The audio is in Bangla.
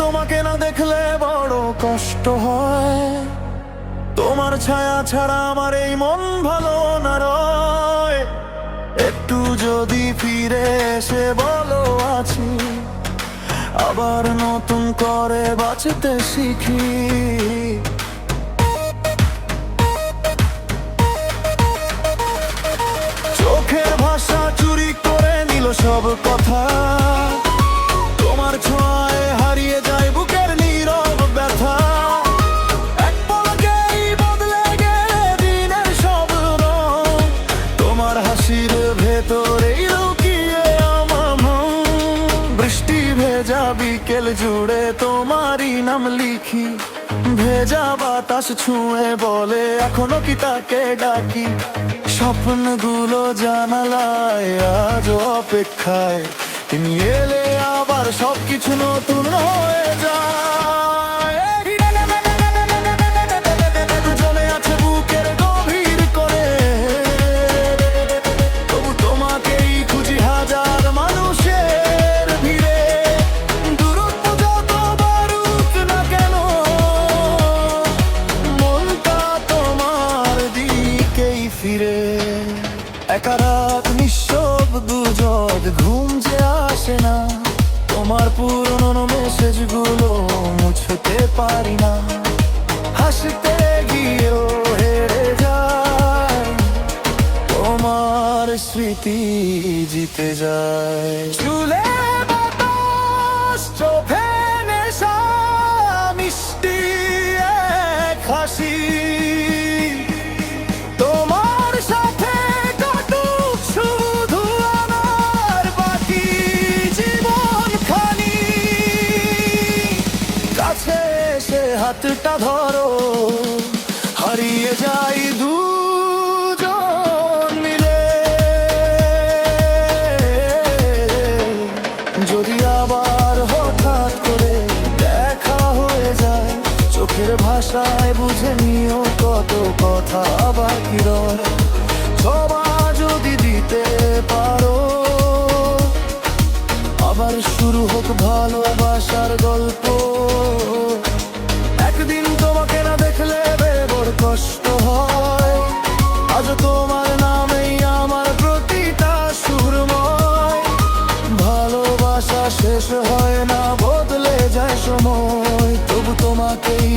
তোমাকে না দেখলে বড় কষ্ট হয়, তোমার ছায়া ছাড়া আমার এই মন ভালো না রয়। একটু যদি ফিরে এসে বলো আছি, আবার নতুন করে বাঁচতে শিখি। চোখের ভাষা চুরি করে নিল সব কথা, তোমার ছোঁয়ায় হারিয়ে যায় বুকের নীরব ব্যথা। এক পলকেই বদলে গেলে দিনের সব রং, তোমার হাসির ভেতরেই লুকিয়ে আমার মন। বৃষ্টি ভেজা বিকেল জুড়ে তোমারই নাম লিখি, ভেজা বাতাস ছুঁয়ে বলে এখনো কি তাকে ডাকি। স্বপ্নগুলো জানালায় আজ অপেক্ষায়, তুমি এলে আবার সবকিছু নতুন হয়ে যায়। জমে আছে বুকের গভীর করে, তবু তোমাকেই খুঁজি হাজার মানুষের ভিড়ে। দূরত্ব যত বাড়ুক না কেন, মনটা তোমার দিকেই ফিরে। একা রাত নিঃশব্দ যদ ঘুম যে আসে না, তোমার পুরনো মেসেজগুলো মুছতে পারি না। হাসতে গিয়েও হেরে যায়, তোমার স্মৃতি জিতে যায়। চুলে বাতাস, চোখে নেশা, মিষ্টি এক হাসি, তোমার সাথে কাটুক শুধু আমার বাকি জীবনখানি। কাছে এসে হাতটা ধরো, হারিয়ে যাই দুজন মিলে। যদি আবার হঠাৎ করে দেখা হয়ে যায়, চোখের ভাষায় বুঝে নিও কত কথা বাকি রয়। সবা যদি দিতে পারো, আবার শুরু হোক ভালোবাসার গল্প। একদিন তোমাকে না দেখলে বড় কষ্ট হয়, আজ তোমার নামেই আমার প্রতিটা সুরময়। ভালোবাসা শেষ হয় না, বদলে যায় সময়, তবু তোমাকেই